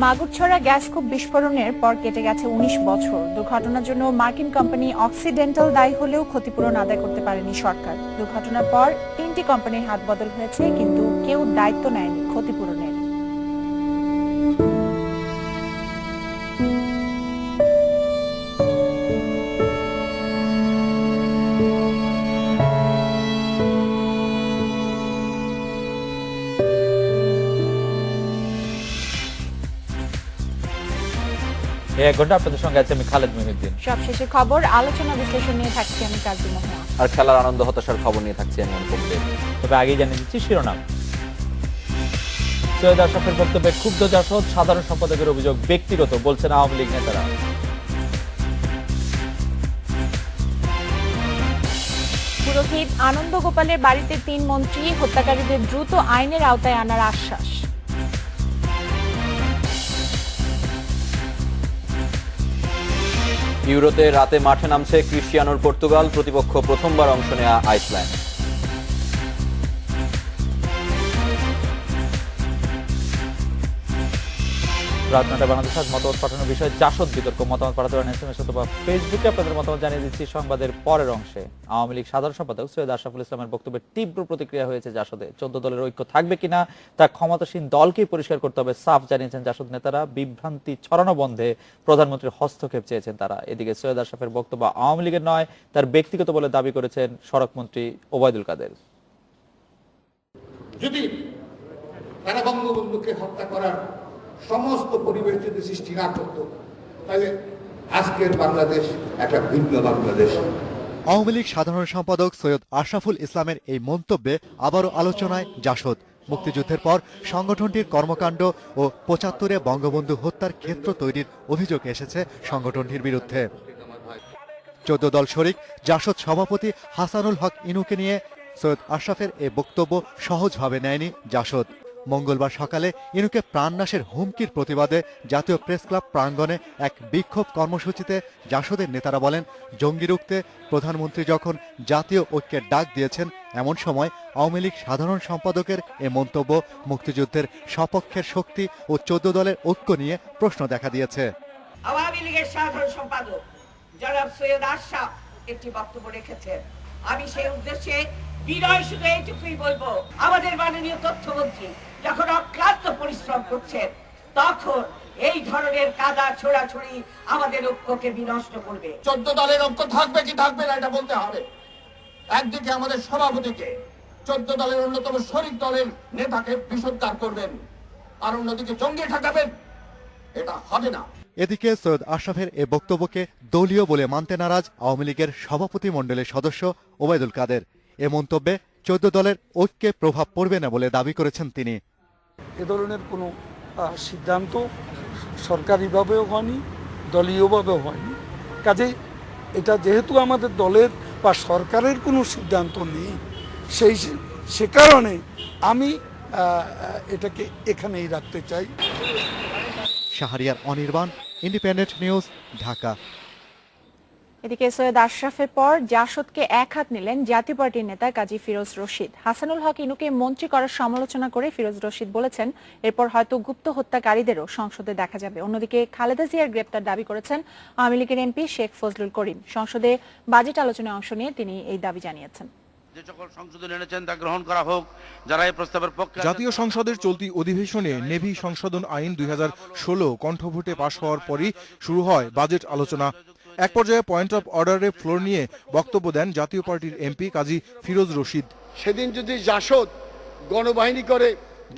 Magurchhara gas কূপ বিস্ফোরণের পর কেটে গেছে ১৯ বছর। দুর্ঘটনার জন্য মার্কিন কোম্পানি অক্সিডেন্টাল দায়ী হলেও ক্ষতিপূরণ আদায় করতে পারেনি সরকার। দুর্ঘটনার পর ৩টি কোম্পানির হাত বদল হয়েছে, কিন্তু কেউ দায়িত্ব নেয়নি ক্ষতিপূরণের। এক ঘন্টা আপনাদের সঙ্গে আছে আমি খালেদ মহিউদ্দিন। সবশেষে খবর, আলোচনা বিশ্লেষণ নিয়ে থাকছি আমি কাজী মোহনা। আর খেলার আনন্দ হতাশার খবর নিয়ে থাকছি আমি অনুপম দে। তবে আগেই জানিয়ে দিচ্ছি শিরোনাম। সৈয়দ আশরাফের বক্তব্যে ক্ষুব্ধ জাসদ, সাধারণ সম্পাদকের অভিযোগ ব্যক্তিগত, বলছেন আওয়ামী লীগ নেতারা। পুরোহিত আনন্দ গোপালের বাড়িতে ৩ মন্ত্রী, হত্যাকারীদের দ্রুত আইনের আওতায় আনার আশ্বাস। ইউরোতে রাতে মাঠে নামছে ক্রিস্টিয়ানোর পর্তুগাল, প্রতিপক্ষ প্রথমবার অংশ নেয়া আইসল্যান্ড। রাত ৯টায় বাংলাদেশ আজ মতামত পাঠানোর বিষয়ে জাসদ বিতর্ক। মতামত পাঠাতে পারেন এসএমএস অথবা ফেসবুকে। আপনাদের মতামত জানিয়ে দিচ্ছি সংবাদের পরের অংশে। আওয়ামী লীগ সাধারণ সম্পাদক সৈয়দ আশরাফুল ইসলামের বক্তব্যের তীব্র প্রতিক্রিয়া হয়েছে জাসদে। ১৪ দলের ঐক্য থাকবে কিনা তা ক্ষমতাসীন দলকেই পরিষ্কার করতে হবে, সাফ জানিয়েছেন জাসদ নেতারা। বিভ্রান্তি ছড়ানো বন্ধে প্রধানমন্ত্রীর হস্তক্ষেপ চেয়েছেন তারা। এদিকে সৈয়দ আশরাফের বক্তব্য আওয়ামী লীগের নয়, তার ব্যক্তিগত বলে দাবি করেছেন সড়কমন্ত্রী ওবায়দুল কাদের। যদি তারা বঙ্গবন্ধুকে হত্যা করার সমস্ত পরিবেশ যদি সৃষ্টি না করত, তাহলে আজকের বাংলাদেশ একটা ভিন্ন বাংলাদেশ। আওয়ামী লীগ সাধারণ সম্পাদক সৈয়দ আশরাফুল ইসলামের এই মন্তব্যে আবারও আলোচনায় জাসদ। মুক্তিযুদ্ধের পর সংগঠনটির কর্মকাণ্ড ও ৭৫-এ বঙ্গবন্ধু হত্যার ক্ষেত্র তৈরির অভিযোগ এসেছে সংগঠনটির বিরুদ্ধে। ১৪ দল শরিক জাসদ সভাপতি হাসানুল হক ইনুকে নিয়ে সৈয়দ আশরাফের এ বক্তব্য সহজভাবে নেয়নি জাসদ। মঙ্গলবার সকালে ইনুকে প্রাণনাশের হুমকির প্রতিবাদে জাতীয় প্রেস ক্লাব প্রাঙ্গণে এক বিক্ষোভ কর্মসূচিতে জাসদের নেতারা বলেন, জঙ্গি রুখতে প্রধানমন্ত্রী যখন জাতীয় ঐক্যের ডাক দিয়েছেন, এমন সময় আওয়ামী লীগ সাধারণ সম্পাদকের এ মন্তব্য মুক্তিযুদ্ধের সপক্ষের শক্তি ও ১৪ দলের ঐক্য নিয়ে প্রশ্ন দেখা দিয়েছে। আওয়ামী লীগের সাধারণ সম্পাদক জনাব সৈয়দ আশরাফ একটি বক্তব্য রেখেছেন। আমি সেই উদ্দেশ্যে বিনয় শুধু এইটুকুই বলবো, আমাদের মাননীয় তথ্যমন্ত্রী যখন অক্লান্ত পরিশ্রম করছেন, তখন এই ধরনের কাদা ছোড়াছড়ি আমাদের ঐক্যকে বিনষ্ট করবে। ১৪ দলের ঐক্য থাকবে কি থাকবে না এটা বলতে হবে। একদিকে আমাদের সভাপতিকে ১৪ দলের অন্যতম শরিক দলের নেতাকে বিষোদ্গার করবেন, আর অন্যদিকে জঙ্গি ঠেকাবেন, এটা হবে না। এদিকে সৈয়দ আশরাফের এ বক্তব্যকে দলীয় বলে মানতে নারাজ আওয়ামী লীগের সভাপতি মণ্ডলীর সদস্য ওবায়দুল কাদের। এ মন্তব্যে ১৪ দলের ঐক্যে প্রভাব পড়বে না বলে দাবি করেছেন তিনি। এ ধরনের কোনো সিদ্ধান্ত সরকারিভাবেও হয়নি, দলীয়ভাবেও হয়নি। কাজেই এটা যেহেতু আমাদের দলের বা সরকারের কোনো সিদ্ধান্ত নেই, সে কারণে আমি এটাকে এখানেই রাখতে চাই। Shahriar Anirban, independent News, Dhaka. এদিকে সৈয়দ আশরাফের পর জাসদকে এক হাত নিলেন জাতীয় পার্টির নেতা কাজী ফিরোজ রশিদ। হাসানুল হক ইনুকে মন্ত্রী করার সমালোচনা করে ফিরোজ রশিদ বলেছেন, এরপর হয়তো গুপ্ত হত্যাকারীদেরও সংসদে দেখা যাবে। অন্যদিকে খালেদা জিয়ার গ্রেপ্তার দাবি করেছেন আওয়ামী লীগের এমপি শেখ ফজলুল করিম। সংসদে বাজেট আলোচনায় অংশ নিয়ে তিনি এই দাবি জানিয়েছেন। যে সকল সংশোধনী এনেছেন তা গ্রহণ করা হোক, যারা এই প্রস্তাবের পক্ষে। জাতীয় সংসদের চলতি অধিবেশনে নেভি সংশোধন আইন ২০১৬ কণ্ঠভোটে পাশ হওয়ার পরই শুরু হয় বাজেট আলোচনা। এক পর্যায়ে পয়েন্ট অফ অর্ডারে ফ্লোর নিয়ে বক্তব্য দেন জাতীয় পার্টির এমপি কাজী ফিরোজ রশিদ। সেদিন যদি জাসদ গণবাহিনী করে,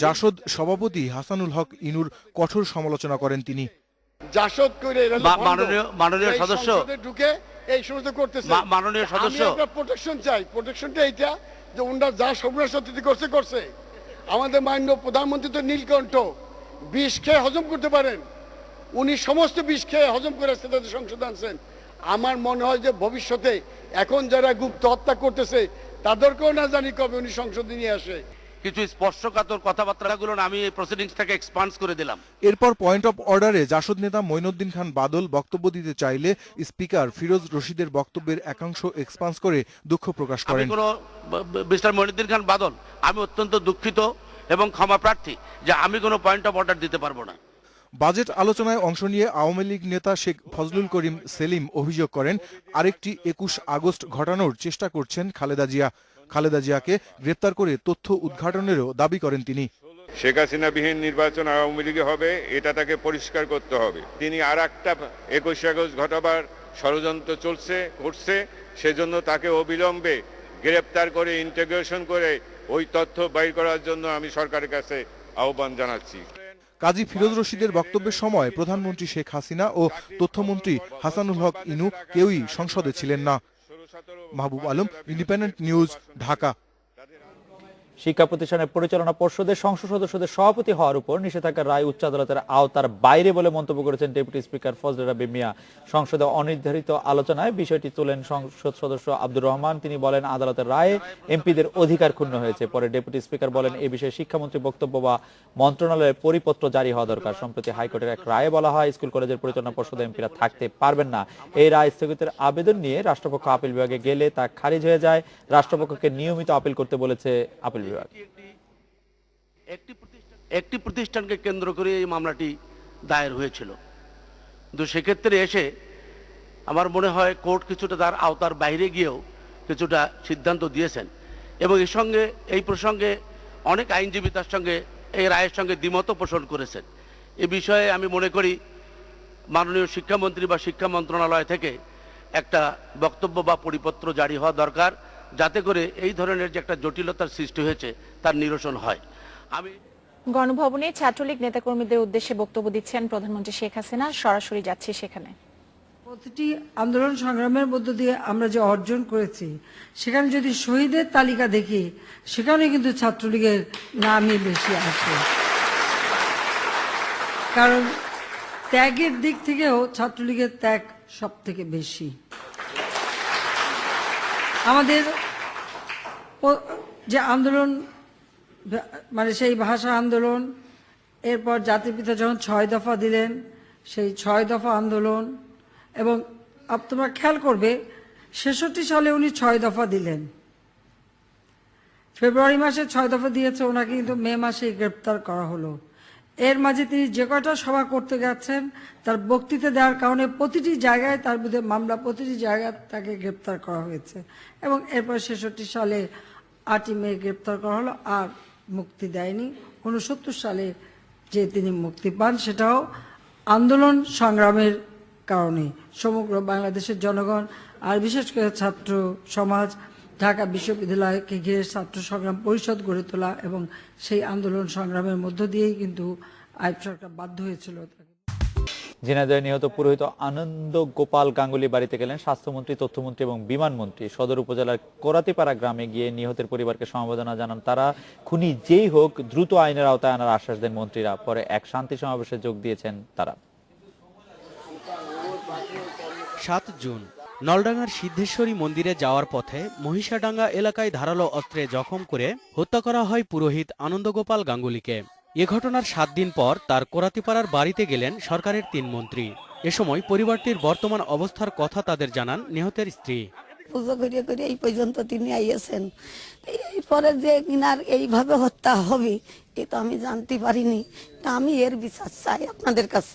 জাসদ সভাপতি হাসানুল হক ইনুর কঠোর সমালোচনা করেন তিনি। জাসদ করে মাননীয় সদস্য ঢুকে এই সমস্ত করতেছে। মাননীয় সদস্য, আমরা প্রোটেকশন চাই। প্রোটেকশনটা এইটা যে ওনারা যা সর্বনাশী করছে। আমাদের মাননীয় প্রধানমন্ত্রী তো নীলকণ্ঠ, বিষ খেয়ে হজম করতে পারেন, উনি সমস্ত বিষ খেয়ে হজম করে তাদের সংসদে আনছেন। আমার মনে হয় যে ভবিষ্যতে এখন যারা গুপ্ত হত্যা করতেছে তাদেরকেও না জানি কবে উনি সংসদে নিয়ে আসে। কিছু স্পর্শকাতর কথাবার্তাগুলো আমি এই প্রসিডিংসটাকে এক্সপান্স করে দিলাম। এরপর পয়েন্ট অফ অর্ডারে জাসদ নেতা মঈনুদ্দিন খান বাদল বক্তব্য দিতে চাইলে স্পিকার ফিরোজ রশিদের বক্তব্যের একাংশ এক্সপান্স করে দুঃখ প্রকাশ করেন। মিস্টার মঈনুদ্দিন খান বাদল, আমি অত্যন্ত দুঃখিত এবং ক্ষমা প্রার্থী যে আমি কোনো পয়েন্ট অফ অর্ডার দিতে পারবো না। বাজেট আলোচনায় অংশ নিয়ে আওয়ামী লীগ নেতা শেখ ফজলুল করিম সেলিম অভিযোগ করেন আরেকটি ২১ আগস্ট ঘটানোর চেষ্টা করছেন খালেদা জিয়া। খালেদা জিয়াকে গ্রেপ্তার করে তথ্য উদ্ঘাটনেরও দাবি করেন তিনি। শেখ হাসিনাবিহীন নির্বাচন আওয়ামী লীগে হবে, এটা তাকে পরিষ্কার করতে হবে। তিনি আর একটা ২১ আগস্ট ঘটাবার ষড়যন্ত্র করছে, সেজন্য তাকে অবিলম্বে গ্রেপ্তার করে ইন্টিগ্রেশন করে ওই তথ্য বাইর করার জন্য আমি সরকারের কাছে আহ্বান জানাচ্ছি। কাজী ফিরোজ রশিদের বক্তব্যের সময় প্রধানমন্ত্রী শেখ হাসিনা ও তথ্যমন্ত্রী হাসানুল হক ইনু কেউই সংসদে ছিলেন না। Mahbub Alam, independent News, Dhaka. শিক্ষা প্রতিষ্ঠানের পরিচালনা পর্ষদের সংসদ সদস্যদের সভাপতি হওয়ার উপর নিষেধাজ্ঞার রায় উচ্চ আদালতের আওতার বাইরে বলে মন্তব্য করেছেন ডেপুটি স্পিকার ফজলে রাব্বি মিয়া। সংসদে অনির্ধারিত আলোচনায় বিষয়টি তোলেন সংসদ সদস্য আব্দুর রহমান। তিনি বলেন, আদালতের রায়ে এমপিদের অধিকার ক্ষুণ্ণ হয়েছে। পরে ডেপুটি স্পিকার বলেন, এ বিষয়ে শিক্ষামন্ত্রীর বক্তব্য বা মন্ত্রণালয়ের পরিপত্র জারি হওয়া দরকার। সম্প্রতি হাইকোর্টের এক রায়ে বলা হয়, স্কুল কলেজের পরিচালনা পর্ষদে এমপিরা থাকতে পারবেন না। এই রায় স্থগিতের আবেদন নিয়ে রাষ্ট্রপক্ষ আপিল বিভাগে গেলে তা খারিজ হয়ে যায়। রাষ্ট্রপক্ষকে নিয়মিত আপিল করতে বলেছে আপিল বিভাগ। একটি প্রতিষ্ঠানকে কেন্দ্র করে এই মামলাটি দায়ের হয়েছিল, কিন্তু সেক্ষেত্রে এসে আমার মনে হয় কোর্ট কিছুটা তার আওতার বাইরে গিয়েও কিছুটা সিদ্ধান্ত দিয়েছেন এবং এই প্রসঙ্গে অনেক আইনজীবী তার সঙ্গে এই রায়ের সঙ্গে দ্বিমত পোষণ করেছেন। এ বিষয়ে আমি মনে করি মাননীয় শিক্ষামন্ত্রী বা শিক্ষা মন্ত্রণালয় থেকে একটা বক্তব্য বা পরিপত্র জারি হওয়া দরকার, যাতে করে এই ধরনের যে একটা জটিলতার সৃষ্টি হয়েছে তার নিরসন হয়। আমি গণভবনে ছাত্রলীগ নেতাকর্মীদের উদ্দেশ্যে বক্তব্য দিচ্ছেন প্রধানমন্ত্রী শেখ হাসিনা। সরাসরি যাচ্ছি সেখানে। প্রতিটি আন্দোলন সংগ্রামের মধ্য দিয়ে আমরা যে অর্জন করেছি, সেখানে যদি শহীদের তালিকা দেখি, সেখানে কিন্তু ছাত্রলীগের নামই বেশি আছে। কারণ ত্যাগের দিক থেকেও ছাত্রলীগের ত্যাগ সব থেকে বেশি। আমাদের যে আন্দোলন, মানে সেই ভাষা আন্দোলন, এরপর জাতির পিতা যখন ৬ দফা দিলেন, সেই ৬ দফা আন্দোলন, এবং তোমরা খেয়াল করবে ৬৬ সালে উনি ৬ দফা দিলেন। ফেব্রুয়ারি মাসে ৬ দফা দিয়েছে, ওনাকে কিন্তু মে মাসে গ্রেপ্তার করা হলো। এর মাঝে তিনি যে কয়টা সভা করতে গেছেন, তার বক্তৃতা দেওয়ার কারণে প্রতিটি জায়গায় তার বিরুদ্ধে মামলা, প্রতিটি জায়গায় তাকে গ্রেপ্তার করা হয়েছে এবং এরপর ৬৬ সালে ৮ই মে গ্রেপ্তার করা হলো, আর মুক্তি দেয়নি। ৬৯ সালে যে তিনি মুক্তি পান, সেটাও আন্দোলন সংগ্রামের কারণে। সমগ্র বাংলাদেশের জনগণ আর বিশেষ করে ছাত্র সমাজ, ঢাকা বিশ্ববিদ্যালয়কে ঘিরে ছাত্র সংগ্রাম পরিষদ গড়ে তোলা এবং সেই আন্দোলন সংগ্রামের মধ্য দিয়েই কিন্তু আইয়ুব সরকার বাধ্য হয়েছিল। ঝিনাইদহে নিহত পুরোহিত আনন্দ গোপাল গাঙ্গুলি বাড়িতে গেলেন স্বাস্থ্যমন্ত্রী, তথ্যমন্ত্রী এবং বিমানমন্ত্রী। সদর উপজেলার কোরাতিপাড়া গ্রামে গিয়ে নিহতের পরিবারকে সমবেদনা জানান তারা। খুনি যেই হোক, দ্রুত আইনের আওতায় আনার আশ্বাস দেন মন্ত্রীরা। পরে এক শান্তি সমাবেশে যোগ দিয়েছেন তারা। ৭ জুন নলডাঙ্গার সিদ্ধেশ্বরী মন্দিরে যাওয়ার পথে মহিষাডাঙ্গা এলাকায় ধারালো অস্ত্রে জখম করে হত্যা করা হয় পুরোহিত আনন্দগোপাল গাঙ্গুলিকে। এ ঘটনার ৭ দিন পর তার কোরাতিপাড়ার বাড়িতে গেলেন সরকারের ৩ মন্ত্রী। এ সময় পরিবারটির বর্তমান অবস্থার কথা তাদের জানান নিহতের স্ত্রী। পুজো করিয়ে করে এই পর্যন্ত তিনি আইয়েছেন, এরপরে যে কিনার এইভাবে হত্যা হবে এ তো আমি জানতে পারিনি। তা আমি এর বিচার চাই আপনাদের কাছে।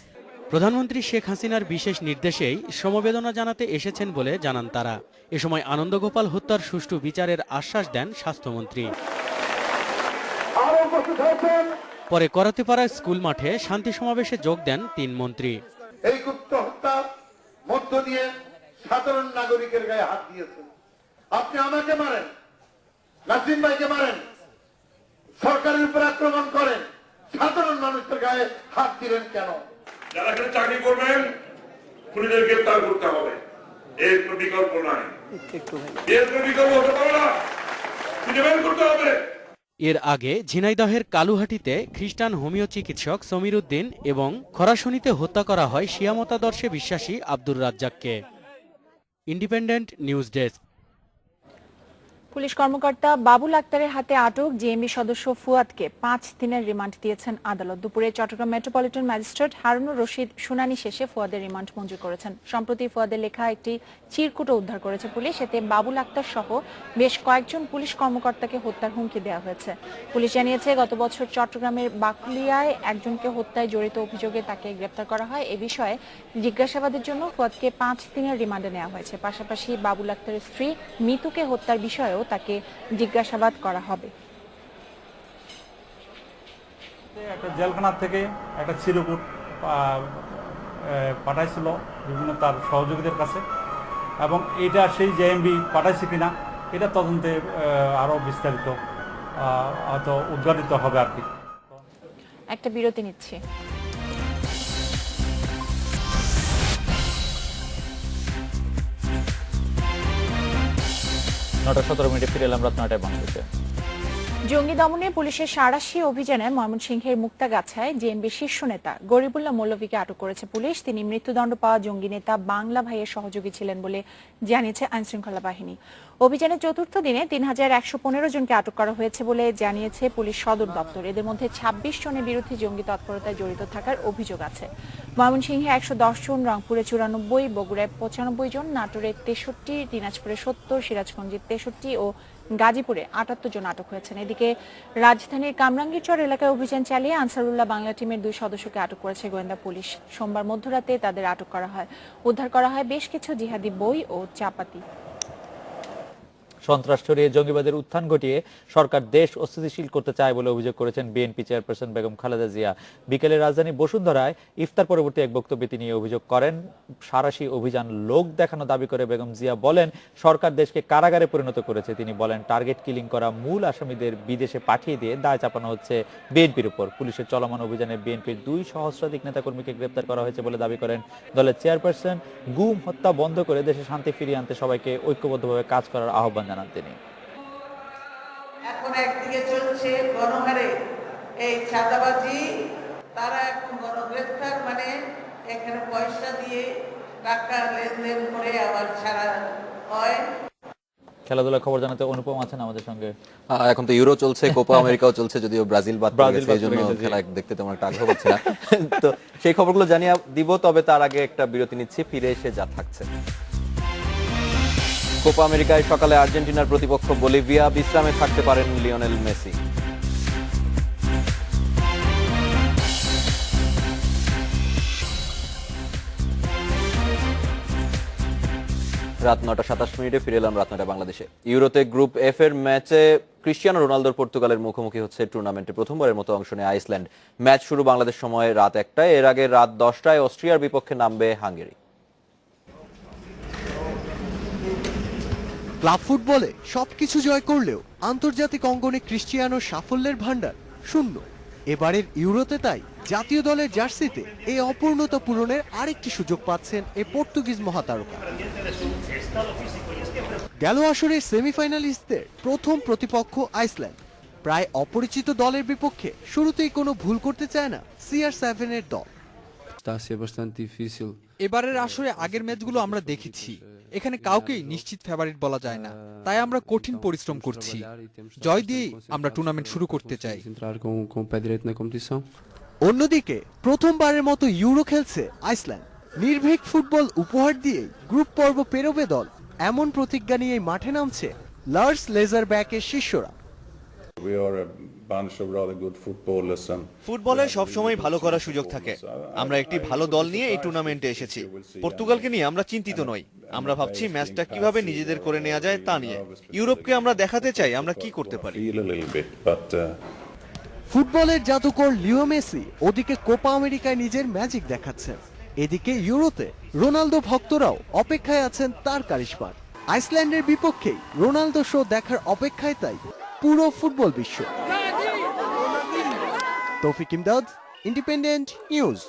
প্রধানমন্ত্রী শেখ হাসিনার বিশেষ নির্দেশেই সমবেদনা জানাতে এসেছেন বলে জানান তারা। এ সময় আনন্দগোপাল হত্যার সুষ্ঠু বিচারের আশ্বাস দেন স্বাস্থ্যমন্ত্রী। পরে করাতিপাড়া স্কুল মাঠে শান্তি সমাবেশে যোগ দেন ৩ মন্ত্রী। এই গুপ্ত হত্যা মধ্য দিয়ে সাধারণ নাগরিকের গায়ে হাত দিয়েছেন। আপনি আমাকে মারেন, নাসিম ভাইকে মারেন, সরকারের উপর আক্রমণ করেন, সাধারণ মানুষের গায়ে হাত দিলেন কেন? যারা এখানে চাকরি করবেন, খুনিদের গ্রেফতার করতে হবে, এর কোনো বিকল্প নাই। এর কোনো বিকল্প হতে পারে না, খুঁজে বের করতে হবে। এর আগে ঝিনাইদহের কালুহাটিতে খ্রিস্টান হোমিও চিকিৎসক সমীর উদ্দিন এবং খরাশনিতে হত্যা করা হয় শিয়া মতাদর্শে বিশ্বাসী আব্দুর রাজ্জাককে। Independent News desk. পুলিশ কর্মকর্তা বাবুল আক্তারের হাতে আটক জেএমবি সদস্য ফুয়াদকে 5 দিনের রিমান্ড দিয়েছেন আদালত। দুপুরে চট্টগ্রাম মেট্রোপলিটন ম্যাজিস্ট্রেট হারুনুর রশিদ শুনানি শেষে ফুয়াদের রিমান্ড মঞ্জুর করেছেন। সম্প্রতি ফুয়াদের লেখা একটি চিরকুটও উদ্ধার করেছে পুলিশ। এতে বাবুল আক্তার সহ বেশ কয়েকজন পুলিশ কর্মকর্তাকে হত্যার হুমকি দেওয়া হয়েছে। পুলিশ জানিয়েছে, গত বছর চট্টগ্রামের বাকলিয়ায় একজনকে হত্যায় জড়িত অভিযোগে তাকে গ্রেপ্তার করা হয়। এ বিষয়ে জিজ্ঞাসাবাদের জন্য ফুয়াদকে 5 দিনের রিমান্ডে নেওয়া হয়েছে। পাশাপাশি বাবুল আক্তারের স্ত্রী মিতুকে হত্যার বিষয়ে তাকে জিজ্ঞাসাবাদ করা হবে। একটা জেলখানা থেকে একটা চিরকুট পাঠাইছিল বিভিন্ন তার সহযোগীদের কাছে, এবং এটা সেই জেএমবি পাঠাইছে কিনা এটা তদন্তে আরো বিস্তারিত হয়তো উদ্ঘাটিত হবে আর কি। একটা বিরতি নিচ্ছি। 9:17 ফিরে এলাম রাত 9টায় বাংলাদেশে। জঙ্গি দমনে পুলিশের সাঁড়াশি অভিযানে ময়মনসিংহের মুক্তাগাছায় জেএমবি শীর্ষ নেতা গরিবুল্লাহ মৌলভীকে আটক করেছে পুলিশ। তিনি মৃত্যুদণ্ড পাওয়া জঙ্গি নেতা বাংলা ভাইয়ের সহযোগী ছিলেন বলে জানিয়েছে আইনশৃঙ্খলা বাহিনী। অভিযানের চতুর্থ দিনে 3115 জনকে আটক করা হয়েছে বলে জানিয়েছে পুলিশ সদর দপ্তর। এদের মধ্যে 26 জনের বিরুদ্ধে জঙ্গি তৎপরতায় জড়িত থাকার অভিযোগ আছে। ময়মনসিংহে 110 জন, রংপুরে 94, বগুড়ায় 95 জন, নাটোরে 63, দিনাজপুরে 70, সিরাজগঞ্জে 63 ও গাজীপুরে 78 জন আটক হয়েছেন। এদিকে রাজধানীর কামরাঙ্গীরচর এলাকায় অভিযান চালিয়ে আনসারুল্লাহ বাংলা টিমের 2 সদস্যকে আটক করেছে গোয়েন্দা পুলিশ। সোমবার মধ্যরাতে তাদের আটক করা হয়। উদ্ধার করা হয় বেশ কিছু জিহাদি বই ও চাপাতি। সন্ত্রাস ছড়িয়ে জঙ্গিবাদের উত্থান ঘটিয়ে সরকার দেশ অস্থিতিশীল করতে চায় বলে অভিযোগ করেছেন বিএনপি চেয়ারপারসন বেগম খালেদা জিয়া। বিকেলে রাজধানী বসুন্ধরায় ইফতার পরবর্তী এক বক্তব্যে তিনি অভিযোগ করেন, সাঁড়াশি অভিযান লোক দেখানো দাবি করে বেগম জিয়া বলেন, সরকার দেশকে কারাগারে পরিণত করেছে। তিনি বলেন, টার্গেট কিলিং করা মূল আসামিদের বিদেশে পাঠিয়ে দিয়ে দায় চাপানো হচ্ছে বিএনপির উপর। পুলিশের চলমান অভিযানে বিএনপির 2 সহস্রাধিক নেতাকর্মীকে গ্রেপ্তার করা হয়েছে বলে দাবি করেন দলের চেয়ারপারসন। গুম হত্যা বন্ধ করে দেশে শান্তি ফিরিয়ে আনতে সবাইকে ঐক্যবদ্ধভাবে কাজ করার আহ্বান জানান তিনি। এখন একদিকে চলছে গণহারে এই চাঁদাবাজি, তারা এখন গণগ্রেফতার, মানে এখানে পয়সা দিয়ে টাকা লেনদেন করে আবার ছাড়া হয়। খেলাধুলার খবর জানাতে অনুপম আছেন আমাদের সঙ্গে। এখন তো ইউরো চলছে, কোপা আমেরিকাও চলছে, যদিও ব্রাজিল বাদ পড়েছে, এই জন্য খেলা দেখতে তেমন একটা আগ্রহ হচ্ছে না। তো সেই খবরগুলো জানিয়ে দিব, তবে তার আগে একটা বিরতি নিচ্ছি, ফিরে এসে যা থাকছে। কোপা আমেরিকায় সকালে আর্জেন্টিনার প্রতিপক্ষ বলিভিয়া, বিশ্রামে থাকতে পারেন লিওনেল মেসি। রাত 9:27 ফিরে এলাম রাত 9টা বাংলাদেশে। ইউরোতে গ্রুপ এফ এর ম্যাচে ক্রিস্টিয়ানো রোনালদোর পর্তুগালের মুখোমুখি হচ্ছে টুর্নামেন্টে প্রথমবারের মতো অংশ নেয় আইসল্যান্ড। ম্যাচ শুরু বাংলাদেশ সময় রাত 1টায়। এর আগে রাত 10টায় অস্ট্রিয়ার বিপক্ষে নামবে হাঙ্গেরি। ক্লাব ফুটবলে সবকিছু জয় করলেও আন্তর্জাতিক অঙ্গনে ক্রিস্টিয়ানোর সাফল্যের ভান্ডার শূন্য। এবারের ইউরোতে তাই জাতীয় দলের জার্সিতে এই অপূর্ণতা পূরণের আরেকটি সুযোগ পাচ্ছেন এই পর্তুগিজ মহাতারকা। গেল আসরের সেমিফাইনালিস্টদের প্রথম প্রতিপক্ষ আইসল্যান্ড। প্রায় অপরিচিত দলের বিপক্ষে শুরুতেই কোনো ভুল করতে চায় না CR7 এর দল। এবারের আসরে আগের ম্যাচগুলো আমরা দেখেছি, এখানে কাউকেই নিশ্চিত ফেভারিট বলা যায় না, তাই আমরা কঠিন পরিশ্রম করছি। জয় দিয়েই আমরা টুর্নামেন্ট শুরু করতে চাই। অন্যদিকে প্রথমবারের মতো ইউরো খেলছে আইসল্যান্ড। নির্ভীক ফুটবল উপহার দিয়ে গ্রুপ পর্ব পেরোবে দল, এমন প্রতিজ্ঞা নিয়ে মাঠে নামছে লার্স লেজারব্যাকের শিষ্যরা। ফুটবলে সবসময় ভালো করার সুযোগ থাকে। আমরা একটি ভালো দল নিয়ে এই টুর্নামেন্টে এসেছি। পর্তুগালকে নিয়ে আমরা চিন্তিত নই। আমরা ভাবছি ম্যাচটা কিভাবে নিজেদের করে নেওয়া যায় তা নিয়ে। ইউরোপকে আমরা দেখাতে চাই আমরা কি করতে পারি। ফুটবলের জাদুকর লিও মেসি ওদিকে কোপা আমেরিকায় নিজের ম্যাজিক দেখাচ্ছেন, এদিকে ইউরোতে রোনালদো ভক্তরাও অপেক্ষায় আছেন তার কারিশমার। আইসল্যান্ডের বিপক্ষে রোনালদো শো দেখার অপেক্ষায় তাই পুরো ফুটবল বিশ্ব। তৌফিক ইমদাদ, ইন্ডিপেন্ডেন্ট নিউজ।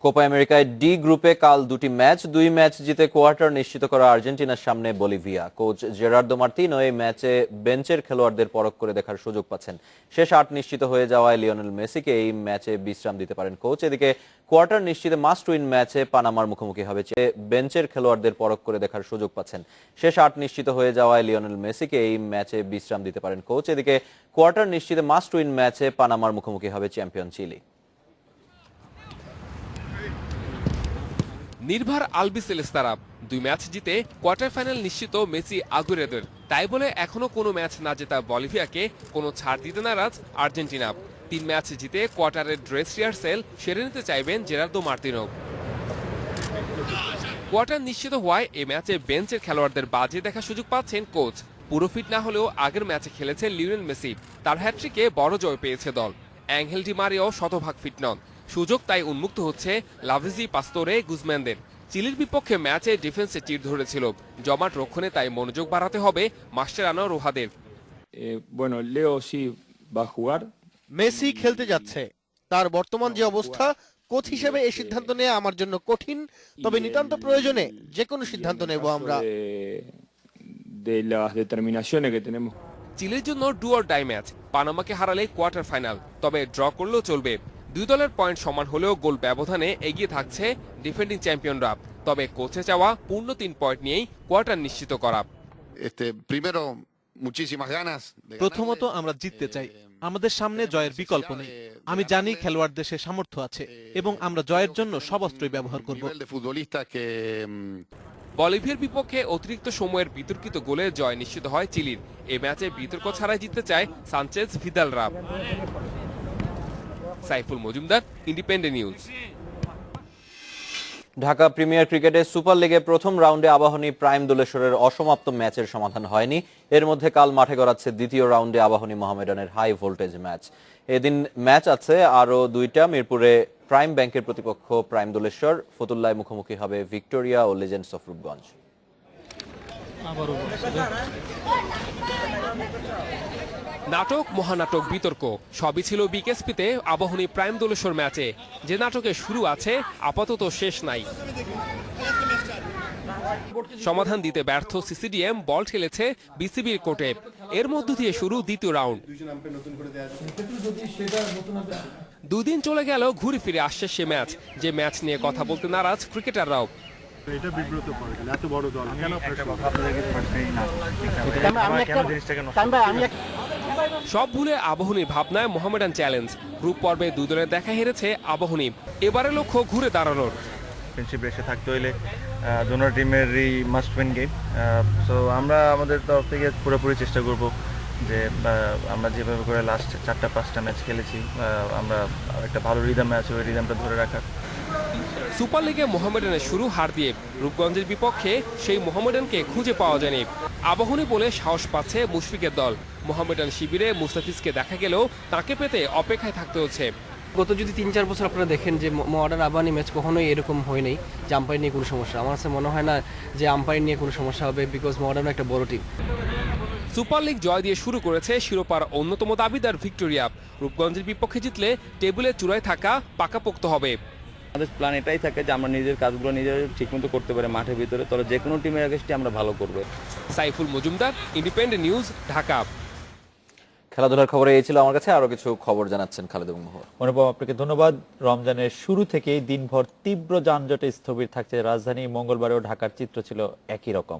কোপা আমেরিকায় ডি গ্রুপে কাল দুটি দুই ম্যাচ জিতে কোয়ার্টার নিশ্চিত করা আর্জেন্টিনার সামনে বলিভিয়া। কোচ জেরার্দো মার্তিনো এই ম্যাচে বেঞ্চের খেলোয়াড়দের পরখ করে দেখার সুযোগ পাচ্ছেন। শেষ 8 নিশ্চিত হয়ে যাওয়ায় লিওনেল মেসিকে এই ম্যাচে বিশ্রাম দিতে পারেন কোচ। এদিকে কোয়ার্টার নিশ্চিতে মাস্ট উইন ম্যাচে পানামার মুখোমুখি হবে বেঞ্চের খেলোয়াড়দের পরখ করে দেখার সুযোগ পাচ্ছেন। শেষ 8 নিশ্চিত হয়ে যাওয়ায় লিওনেল মেসিকে এই ম্যাচে বিশ্রাম দিতে পারেন কোচ। এদিকে কোয়ার্টার নিশ্চিতে মাস্ট উইন ম্যাচে পানামার মুখোমুখি হবে চ্যাম্পিয়ন চিলি। নির্ভর আলবিসেলেস্তারা দুই ম্যাচ জিতে কোয়ার্টার ফাইনাল নিশ্চিত মেসি আগুয়েরোদের। তাই বলে এখনো কোনো ম্যাচ না জেতা বলিভিয়াকে কোনো ছাড় দিতে নারাজ আর্জেন্টিনা। 3 ম্যাচ জিতে কোয়ার্টারের ড্রেস রিহার্সেল সেরে নিতে চাইবেন জেরার্দো মার্তিনো। কোয়ার্টার নিশ্চিত হওয়ায় এই ম্যাচে বেঞ্চের খেলোয়াড়দের বাজিয়ে দেখার সুযোগ পাচ্ছেন কোচ। পুরো ফিট না হলেও আগের ম্যাচে খেলেছে লিওনেল মেসি। তার হ্যাট্রিকে বড় জয় পেয়েছে দল। অ্যাঙ্গেল ডি মারিও শতভাগ ফিট নন। সুযোগ তাই উন্মুক্ত হচ্ছে লাভিজি পাস্তোরে গুজম্যানদের। চিলির বিপক্ষে ম্যাচে ডিফেন্সে চির ধরেছিল, জমাট রক্ষণে তাই মনোযোগ বাড়াতে হবে মাস্টেরানো রোহাদের। মেসি খেলতে যাচ্ছে, তার বর্তমান যে অবস্থা, কোচ হিসেবে এই সিদ্ধান্ত নেওয়া আমার জন্য কঠিন, তবে নিতান্ত প্রয়োজনে যে কোনো সিদ্ধান্ত নেব আমরা। চিলির জন্য ডু অর ডাই ম্যাচ। পানামাকে হারালে কোয়ার্টার ফাইনাল, তবে ড্র করলেও চলবে। দুই দলের পয়েন্ট সমান হলেও গোল ব্যবধানে এগিয়ে থাকছে ডিফেন্ডিং চ্যাম্পিয়নরা। তবে কোচে চাওয়া পূর্ণ 3 পয়েন্ট নিয়েই কোয়ার্টার নিশ্চিত করা। প্রথমত আমরা জিততে চাই, আমাদের সামনে জয়ের বিকল্প নেই। আমি জানি খেলোয়াড়দের সে সামর্থ্য আছে এবং আমরা জয়ের জন্য সব অস্ত্রই ব্যবহার করব। বলিভিয়ার বিপক্ষে অতিরিক্ত সময়ের বিতর্কিত গোলে জয় নিশ্চিত হয় চিলির। এই ম্যাচে বিতর্ক ছাড়াই জিততে চায় সানচেজ ভিদালরা। Saiful Majumder, Independent News. Dhaka premier ক্রিকেটে সুপার লিগে প্রথম রাউন্ডে আবাহনী প্রাইম দোলেশ্বরের অসমাপ্ত ম্যাচের সমাধান হয়নি। এর মধ্যে কাল মাঠে গড়াচ্ছে দ্বিতীয় রাউন্ডে আবাহনী মোহামেডানের হাই ভোল্টেজ ম্যাচ। এদিন ম্যাচ আছে আরো 2টা। মিরপুরে প্রাইম ব্যাংকের প্রতিপক্ষ প্রাইম দোলেশ্বর, ফতুল্লায় মুখোমুখি হবে ভিক্টোরিয়া ও লেজেন্ডস অফ রূপগঞ্জ। নাটক, মহানাটক, বিতর্ক সবই ছিল বিকেএসপিতে আবাহনী প্রাইম দোলেশ্বর ম্যাচে। যে নাটকের শুরু আছে আপাতত শেষ নাই। সমাধান দিতে ব্যর্থ সিসিডিএম বল ঠেলেছে বিসিবির কোর্টে। এর মধ্য দিয়ে শুরু দ্বিতীয় রাউন্ড। 2 দিন চলে গেল, ঘুরে ফিরে আসছে সে ম্যাচ, যে ম্যাচ নিয়ে কথা বলতে নারাজ ক্রিকেটাররাও। সব ভুলে আবাহনীর ভাবনায় মোহামেডান চ্যালেঞ্জ। গ্রুপ পর্বে 2 দলের দেখা হেরেছে আবাহনী। এবারে লক্ষ্য ঘুরে দাঁড়ানোর। চ্যাম্পিয়নশিপ রেসে থাকতে হলে দুটো টিমেরই মাস্ট উইন গেম। সো আমরা আমাদের তরফ থেকে পুরোপুরি চেষ্টা করব যে আমরা যেভাবে করে লাস্ট 4টা-5টা ম্যাচ খেলেছি, আমরা একটা ভালো রিদম আছে, ওই রিদমটা ধরে রাখার। সুপার লিগে মোহামেডানের শুরু হার দিয়ে। রূপগঞ্জের বিপক্ষে সেই মোহামেডানকে খুঁজে পাওয়া যায়নি। আবাহনী বলে সাহস পাচ্ছে মুশফিকের দল। মোহামেডান শিবিরে মুস্তাফিজকে দেখা গেলেও তাকে পেতে অপেক্ষায় থাকতে হচ্ছে। গত যদি 3-4 বছর আপনারা দেখেন যে মডার্ন আবাহনী ম্যাচ কখনোই এরকম হয়নি যে আম্পায়ার নিয়ে কোনো সমস্যা। আমার কাছে মনে হয় না যে আম্পায়ার নিয়ে কোনো সমস্যা হবে, বিকজ মডার্ন একটা বড় টিম। সুপার লিগ জয় দিয়ে শুরু করেছে শিরোপার অন্যতম দাবিদার ভিক্টোরিয়া। রূপগঞ্জের বিপক্ষে জিতলে টেবিলের চূড়ায় থাকা পাকাপোক্ত হবে। আমাদের প্ল্যান এটাই থাকে যে আমরা নিজের কাজগুলো নিজের ঠিকমতো করতে পারি মাঠের ভিতরে, তাহলে যে কোনো টিমের এগেইনস্টে আমরা ভালো করব। Saiful Majumder, Independent News, Dhaka. খেলাধুলার খবরে এই ছিল আমার কাছে। আরো কিছু খবর জানাচ্ছেন খালেদ এবং মোহর। অনুপম, আপনাকে ধন্যবাদ। রমজানের শুরু থেকেই দিনভর তীব্র যানজটে স্থবির থাকছে রাজধানী। মঙ্গলবারেও ঢাকার চিত্র ছিল একই রকম।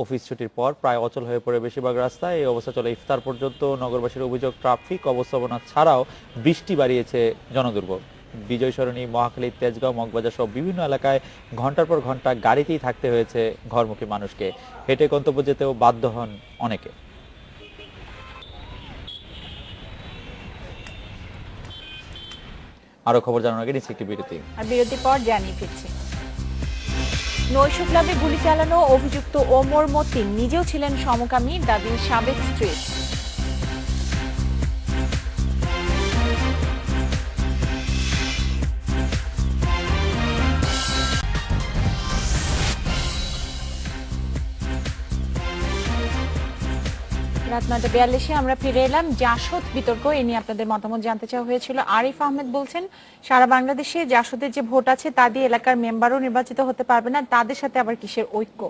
অফিস ছুটির পর প্রায় অচল হয়ে পড়ে বেশিরভাগ রাস্তায়। এই অবস্থা চলে ইফতার পর্যন্ত। নগরবাসীর অভিযোগ, ট্রাফিক অবস্থাপনা ছাড়াও বৃষ্টি বাড়িয়েছে জনদুর্ভোগ। বিজয় সরণি, মহাখালী, তেজগাঁও, মগবাজার সহ বিভিন্ন এলাকায় ঘন্টার পর ঘন্টা গাড়িতেই থাকতে হয়েছে ঘরমুখী মানুষকে। হেঁটে গন্তব্য যেতেও বাধ্য হন অনেকে। আরো খবর জানানোর আগে নিচ্ছে একটি বিরতি। আর বিরতির পর জানিয়ে ফিরছি। নৈশ ক্লাবে গুলি চালানো অভিযুক্ত ওমর মতিন নিজেও ছিলেন সমকামী, দাবি সাবেক স্ত্রীর। রাত 9:42 আমরা ফিরে এলাম। জাসদ বিতর্ক এ নিয়ে আপনাদের মতামত জানতে চাওয়া হয়েছিল। আরিফ আহমেদ বলছেন, সারা বাংলাদেশে জাসদের যে ভোট আছে তা দিয়ে এলাকার মেম্বারও নির্বাচিত হতে পারবে না, তাদের সাথে আবার কিসের ঐক্য।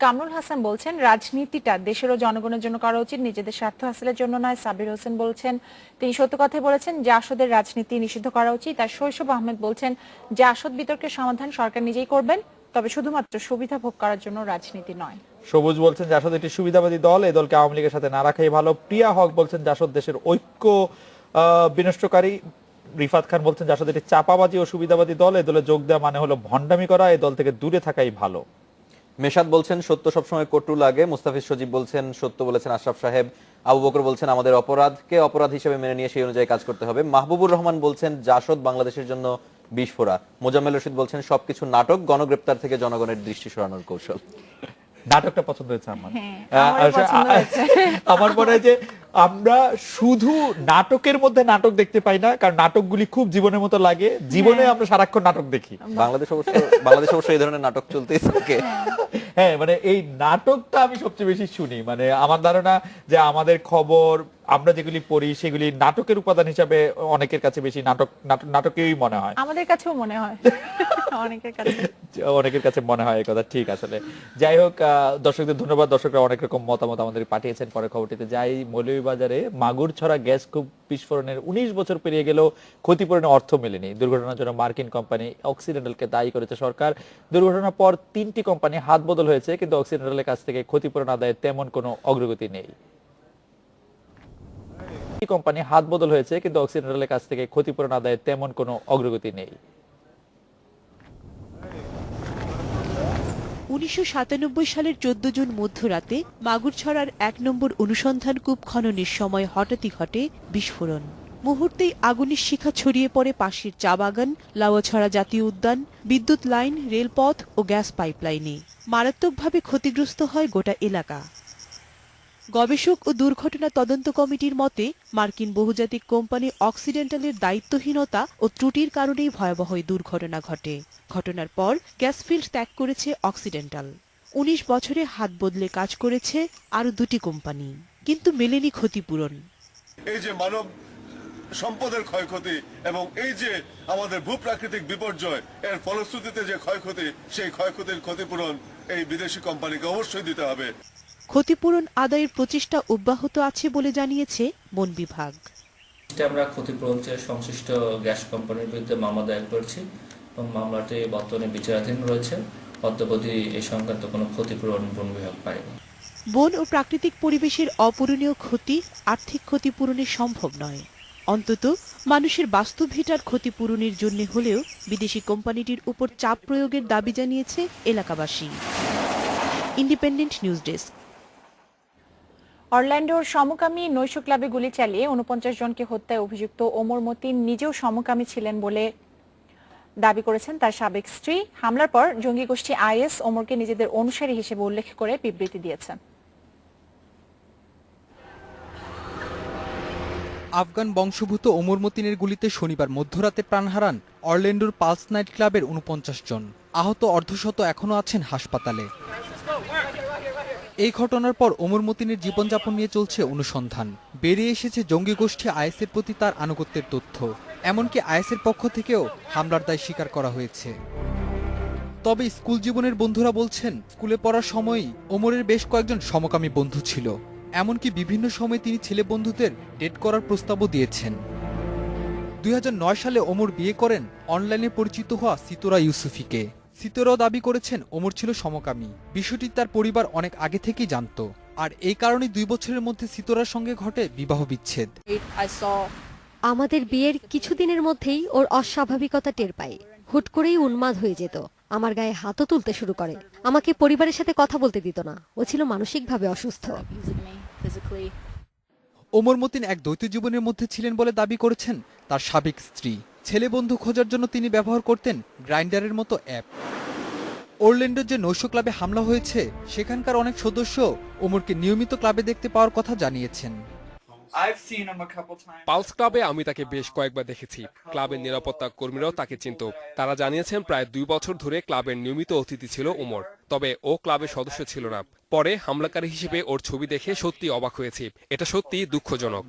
কামরুল হাসান বলছেন, রাজনীতিটা দেশের ও জনগণের জন্য করা উচিত, নিজেদের স্বার্থ হাসিলের জন্য নয়। সাবির হোসেন বলছেন, তিনি সত্য কথাই বলেছেন, জাসদের রাজনীতি নিষিদ্ধ করা উচিত। আর শৈশব আহমেদ বলছেন, জাসদ বিতর্কের সমাধান সরকার নিজেই করবেন, তবে শুধুমাত্র সুবিধা ভোগ করার জন্য রাজনীতি নয়। সবুজ বলছেন, জাসদ একটি সুবিধাবাদী দল, এই দলকে আওয়ামী লীগের সাথে না রাখাই ভালো। প্রিয়া হক বলছেন, জাসদ দেশের ঐক্য বিনষ্টকারী। রিফাত খান বলছেন, জাসদ একটি চাপাবাজি ও সুবিধাবাদী দল, এই দলে যোগ দেওয়া মানে হলো ভণ্ডামি করা, এই দল থেকে দূরে থাকাই ভালো। মেশাদ বলছেন, সত্য সবসময় কটু লাগে। মুস্তাফিজ সজীব বলছেন, সত্য বলেছেন আশরাফ সাহেব। আবু বকর বলছেন, আমাদের অপরাধকে অপরাধ হিসেবে মেনে নিয়ে সেই অনুযায়ী কাজ করতে হবে। মাহবুবুর রহমান বলছেন, জাসদ বাংলাদেশের জন্য বিস্ফোরা। মোজাম্মেল রশিদ বলছেন, সবকিছু নাটক, গণগ্রেপ্তার থেকে জনগণের দৃষ্টি সরানোর কৌশল। নাটকটা পছন্দ হয়েছে আমার। আমার মনে হয় যে আমরা শুধু নাটকের মধ্যে নাটক দেখতে পাই না, কারণ নাটকগুলি খুব জীবনের মতো লাগে। জীবনে আমরা সারাক্ষণ নাটক দেখি। বাংলাদেশ অবশ্য এই ধরনের নাটক চলতেই থাকে। হ্যাঁ, মানে এই নাটকটা আমি সবচেয়ে বেশি শুনি। মানে আমার ধারণা যে আমাদের খবর আমরা যেগুলি পড়ি সেগুলি নাটকের উপাদান হিসাবে অনেকের কাছে বেশি নাটকেই মনে হয়। আমাদের কাছেও মনে হয়, অনেকের কাছে মনে হয় এই কথা। ঠিক, আসলে যাই হোক, দর্শকদের ধন্যবাদ। দর্শকরা অনেক রকম মতামত আমাদের পাঠিয়েছেন। পরে খবরটিতে যাই। মৌলভীবাজারে মাগুরছড়া গ্যাস কূপ বিস্ফোরণের 19 বছর পেরিয়ে গেলেও ক্ষতিপূরণের অর্থ মেলেনি। দুর্ঘটনার জন্য মার্কিন কোম্পানি অক্সিডেন্টালকে দায়ী করেছে সরকার। দুর্ঘটনার পর 3টি কোম্পানি হাত বদল হয়েছে, কিন্তু অক্সিডেন্টালের কাছ থেকে ক্ষতিপূরণ আদায়ে তেমন কোনো অগ্রগতি নেই। কোম্পানি হাত বদল হয়েছে, কিন্তু অক্সিডেন্টালের কাছ থেকে ক্ষতিপূরণ আদায়ে তেমন কোনো অগ্রগতি নেই। 1997 সালের 14 জুন মধ্যরাতে মাগুরছড়ার 1 নম্বর অনুসন্ধান কূপ খননের সময় হঠাৎই ঘটে বিস্ফোরণ। মুহূর্তেই আগুনের শিখা ছড়িয়ে পড়ে পাশের চা বাগান, লাউয়াছড়া জাতীয় উদ্যান, বিদ্যুৎ লাইন, রেলপথ ও গ্যাস পাইপলাইনে। মারাত্মকভাবে ক্ষতিগ্রস্ত হয় গোটা এলাকা। গবেষক ও দুর্ঘটনা তদন্ত কমিটির মতে, মার্কিন বহুজাতিক কোম্পানি অক্সিডেন্টালের দায়িত্বহীনতা ও ত্রুটির কারণেই ভয়াবহ এই দুর্ঘটনা ঘটে। ঘটনার পর গ্যাস ফিল্ড ত্যাগ করেছে অক্সিডেন্টাল। 19 বছরে হাত বদলে কাজ করেছে আরো 2টি কোম্পানি, কিন্তু মেলেনি ক্ষতিপূরণ। এই যে মানব সম্পদের ক্ষয়ক্ষতি এবং এই যে আমাদের ভূপ্রাকৃতিক বিপর্যয়, এর ফলশ্রুতিতে যে ক্ষয়ক্ষতি, সেই ক্ষয়ক্ষতির ক্ষতিপূরণ এই বিদেশি কোম্পানিকে অবশ্যই দিতে হবে। ক্ষতিপূরণ আদায়ের প্রচেষ্টা অব্যাহত আছে বলে জানিয়েছে বন বিভাগ। আমরা ক্ষতিপূরণ চেয়ে সংশ্লিষ্ট গ্যাস কোম্পানির বিরুদ্ধে মামলা দায়ের করেছি এবং মামলাটি বর্তমানে বিচারাধীন রয়েছে। অদ্যাবধি এই সংক্রান্ত কোনো ক্ষতিপূরণ বন বিভাগ পায়নি। বন ও প্রাকৃতিক পরিবেশের অপূরণীয় ক্ষতি আর্থিক ক্ষতিপূরণে সম্ভব নয়। অন্তত মানুষের বাস্তব ভিটার ক্ষতিপূরণের জন্য হলেও বিদেশি কোম্পানিটির উপর চাপ প্রয়োগের দাবি জানিয়েছে এলাকাবাসী। Independent News desk. অরল্যান্ডোর সমকামী নৈশ ক্লাবে গুলি চালিয়ে 49 জনকে হত্যায় অভিযুক্ত ওমর মতিন নিজেও সমকামী ছিলেন বলে দাবি করেছেন তার সাবেক স্ত্রী। হামলার পর জঙ্গি গোষ্ঠী আইএস ওমরকে নিজেদের অনুসারী হিসেবে উল্লেখ করে বিবৃতি দিয়েছেন। আফগান বংশোদ্ভূত ওমর মতিনের গুলিতে শনিবার মধ্যরাতে প্রাণ হারান অরল্যান্ডোর পালস নাইট ক্লাবের 49 জন। আহত অর্ধশত এখনও আছেন হাসপাতালে। এই ঘটনার পর ওমর মতিনের জীবনযাপন নিয়ে চলছে অনুসন্ধান। বেরিয়ে এসেছে জঙ্গি গোষ্ঠী আইএসের প্রতি তার আনুগত্যের তথ্য। এমনকি আইএসের পক্ষ থেকেও হামলার দায় স্বীকার করা হয়েছে। তবে স্কুল জীবনের বন্ধুরা বলছেন, স্কুলে পড়ার সময়ই ওমরের বেশ কয়েকজন সমকামী বন্ধু ছিল। এমনকি বিভিন্ন সময় তিনি ছেলে বন্ধুদের ডেট করার প্রস্তাবও দিয়েছেন। 2009 সালে ওমর বিয়ে করেন অনলাইনে পরিচিত হওয়া সিতোরা ইউসুফিকে। সিতোরাও দাবি করেছেন ওমর ছিল সমকামী। বিষয়টি তার পরিবার অনেক আগে থেকেই জানত, আর এই কারণে 2 বছরের মধ্যে সিতোরার সঙ্গে ঘটে বিবাহ বিচ্ছেদ। আমাদের বিয়ের কিছুদিনের মধ্যেই ওর অস্বাভাবিকতা টের পাই। হুট করেই উন্মাদ হয়ে যেত, আমার গায়ে হাতও তুলতে শুরু করে। আমাকে পরিবারের সাথে কথা বলতে দিত না। ও ছিল মানসিকভাবে অসুস্থ। ওমর মতিন এক দ্বৈত জীবনের মধ্যে ছিলেন বলে দাবি করেছেন তার সাবেক স্ত্রী। ছেলে বন্ধু খোঁজার জন্য তিনি ব্যবহার করতেন গ্রাইন্ডারের মতো অ্যাপ। অরল্যান্ডোর যে নৈশ ক্লাবে হামলা হয়েছে, সেখানকার অনেক সদস্য ওমরকে নিয়মিত ক্লাবে দেখতে পাওয়ার কথা জানিয়েছেন। পালস ক্লাবে আমি তাকে বেশ কয়েকবার দেখেছি। ক্লাবের নিরাপত্তা কর্মীরাও তাকে চিনত। তারা জানিয়েছেন প্রায় 2 বছর ধরে ক্লাবের নিয়মিত অতিথি ছিল ওমর। তবে ও ক্লাবের সদস্য ছিল না। পরে হামলাকারী হিসেবে ওর ছবি দেখে সত্যি অবাক হয়েছি। এটা সত্যি দুঃখজনক।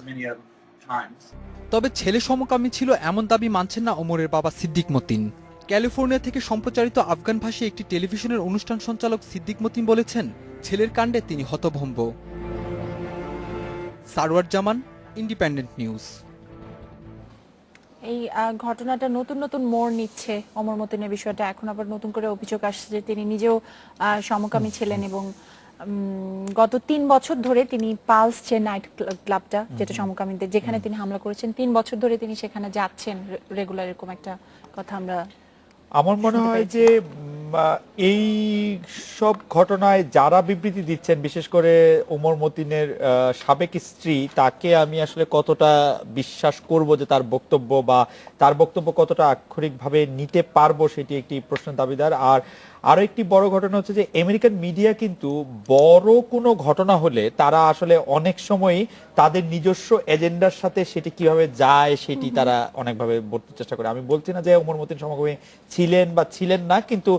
তবে ছেলে সমকামী ছিল এমন দাবি মানছেন না ওমরের বাবা সিদ্দিক মতিন। ক্যালিফোর্নিয়া থেকে সম্প্রচারিত আফগান ভাষী একটি টেলিভিশনের অনুষ্ঠান সঞ্চালক সিদ্দিক মতিন বলেছেন, ছেলের কাণ্ডে তিনি হতভম্ব। সারওয়ার জামান, ইন্ডিপেন্ডেন্ট নিউজ। এই ঘটনাটা নতুন নতুন মোড় নিচ্ছে। ওমর মতিনের বিষয়টা এখন আবার নতুন করে অভিযোগ আসছে যে তিনি নিজেও সমকামী ছিলেন এবং গত 3 বছর ধরে তিনি পালস যে নাইট ক্লাবটা, যেটা সমকামীদের, যেখানে তিনি হামলা করেছেন, 3 বছর ধরে তিনি সেখানে যাচ্ছেন রেগুলার, এরকম একটা কথা আমরা। আমার মনে হয় যে এই সব ঘটনায় যারা বিবৃতি দিচ্ছেন, বিশেষ করে ওমর মতিনের সাবেক স্ত্রী, তাকে আমি আসলে কতটা বিশ্বাস করব যে তার বক্তব্য বা তার বক্তব্য কতটা আক্ষরিকভাবে নিতে পারবো, সেটি একটি প্রশ্নের দাবিদার। আর আরো একটি বড় ঘটনা হচ্ছে যে আমেরিকান মিডিয়া কিন্তু বড় কোনো ঘটনা হলে তারা আসলে অনেক সময়ই তাদের নিজস্ব এজেন্ডার সাথে সেটি কিভাবে যায় সেটি তারা অনেকভাবে বলতে চেষ্টা করে। আমি বলছি না যে ওমর মতিন সমকামী ছিলেন বা ছিলেন না, কিন্তু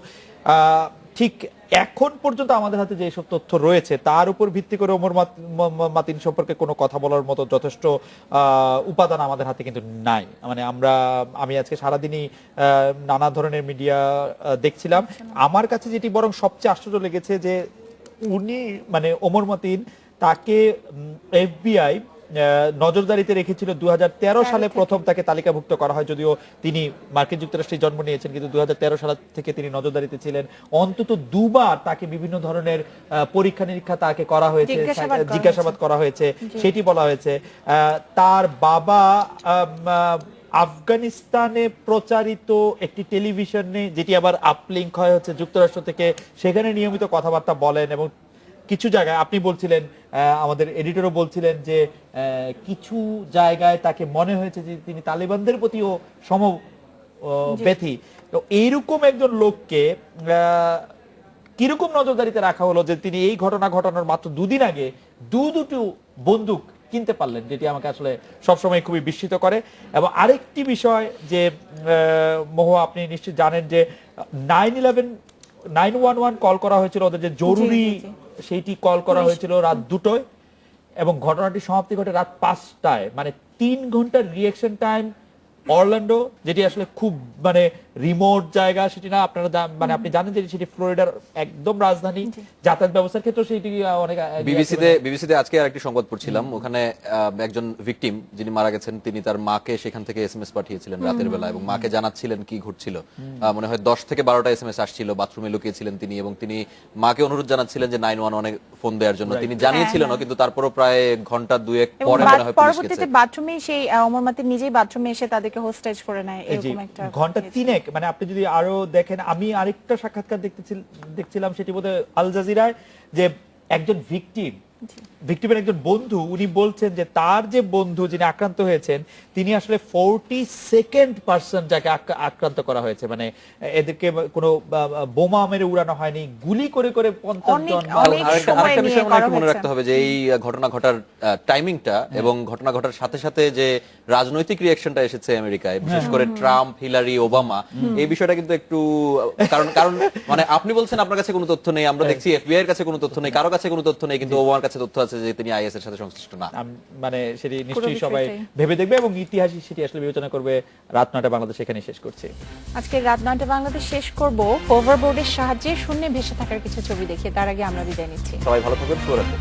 ঠিক এখন পর্যন্ত আমাদের হাতে যে সব তথ্য রয়েছে তার উপর ভিত্তি করে ওমর মতিন সম্পর্কে কোনো কথা বলার মতো যথেষ্ট উপাদান আমাদের হাতে কিন্তু নাই। মানে আমি আজকে সারাদিনই নানা ধরনের মিডিয়া দেখছিলাম। আমার কাছে যেটি বরং সবচেয়ে আশ্চর্য লেগেছে যে উনি, মানে ওমর মতিন, তাকে FBI নজরদারিতে রেখেছিল 2013 সালে প্রথম তাকে তালিকাভুক্ত করা হয়, যদিও তিনি মার্কিন যুক্তরাষ্ট্রে জন্ম নিয়েছেন, কিন্তু 2013 সাল থেকে তিনি নজরদারিতে ছিলেন। অন্তত 2 বার তাকে বিভিন্ন ধরনের পরীক্ষা নিরীক্ষা তাকে করা হয়েছে, জিজ্ঞাসাবাদ করা হয়েছে, সেটি বলা হয়েছে। তার বাবা আফগানিস্তানে প্রচারিত একটি টেলিভিশনে, যেটি আবার আপলিঙ্ক হয় হচ্ছে যুক্তরাষ্ট্র থেকে, সেখানে নিয়মিত কথাবার্তা বলেন এবং কিছু জায়গায় আপনি বলছিলেন, আমাদের এডিটরও বলছিলেন যে কিছু জায়গায় তাকে মনে হয়েছে যে তিনি তালিবানদের প্রতিও সমব্যথী। তো এইরকম একজন লোককে কিরকম নজরদারিতে রাখা হলো যে তিনি এই ঘটনা ঘটানোর মাত্র 2 দিন আগে দুটো বন্দুক কিনতে পারলেন, যেটি আমাকে আসলে সবসময় খুবই বিস্মিত করে। এবং আরেকটি বিষয় যে মহুয়া, আপনি নিশ্চয়ই জানেন যে 911 কল করা হয়েছিল, ওদের যে জরুরি সেইটি কল করা হয়েছিল রাত 2টায় এবং ঘটনাটি সমাপ্তি ঘটে রাত 5টায়, মানে 3 ঘন্টার রিঅ্যাকশন টাইম। অরল্যান্ডো, যেটি আসলে খুব মানে রিমোট জায়গা, সেটি না, আপনারা মানে আপনি জানেন যে সেটি ফ্লোরিডার একদম রাজধানী, যাতায়াত ব্যবস্থার ক্ষেত্রে সেটি অনেক। বিবিসিতে আজকে আরেকটি সংবাদ পড়ছিলাম, ওখানে একজন ভিকটিম যিনি মারা গেছেন, তিনি তার মাকে সেখান থেকে SMS পাঠিয়েছিলেন রাতের বেলা এবং মাকে জানাচ্ছিলেন কি ঘটছিল। মনে হয় 10 থেকে 12টা SMS আসছিল, বাথরুমে লুকিয়েছিলেন তিনি এবং তিনি মাকে অনুরোধ জানাচ্ছিলেন যে 911 ফোন দেওয়ার জন্য। তিনি জানিয়েছিলেন, কিন্তু তারপরও প্রায় ঘন্টা 2-1 পরে মনে হয় পরবর্তীতে বাথরুমে সেই ওমর মতিন নিজেই বাথরুমে এসে তাদেরকে হোস্টেজ করে নেয়, এরকম একটা ঘন্টা 3 মানে আপনি যদি আরো দেখেন, আমি আরেকটা সাক্ষাৎকার দেখছিলাম, সেটি বোধহয় আল জাজিরায়, যে একজন ভিকটিমের একজন বন্ধু, উনি বলছেন যে তার যে বন্ধু যিনি আক্রান্ত হয়েছেন, তিনি আসলে 42nd পারসন যাকে আক্রান্ত করা হয়েছে, মানে এদেরকে কোনো বোমা মেরে উড়ানো হয়নি, গুলি করে করে 50 জন। আরেকটা বিষয় মনে রাখতে হবে যে এই ঘটনা ঘটার টাইমিংটা এবং ঘটনা ঘটার সাথে সাথে যে রাজনৈতিক রিঅ্যাকশনটা এসেছে আমেরিকায়, বিশেষ করে ট্রাম্প, হিলারি, ওবামা, এই বিষয়টা কিন্তু একটু কারণ মানে আপনি বলছেন আপনার কাছে কোনো তথ্য নেই, আমরা দেখছি FBI এর কাছে কোনো তথ্য নেই, কারো কাছে কোনো তথ্য নেই, কিন্তু ওবামার কাছে তথ্য আছে যে তিনি IS এর সাথে সংশ্লিষ্ট না। মানে সেটি নিশ্চয়ই সবাই ভেবে দেখবে এবং ইতিহাসই সেটি আসলে বিবেচনা করবে। রাত 9টা বাংলাদেশ এখানে শেষ করছি। আজকে রাত 9টা বাংলাদেশ শেষ করব ওভারবোর্ডের সাহায্যে শূন্যে ভেসে থাকার কিছু ছবি দেখিয়ে। তার আগে আমরা বিদায় নিচ্ছি। সবাই ভালো থাকবেন, শুভরাত্রি।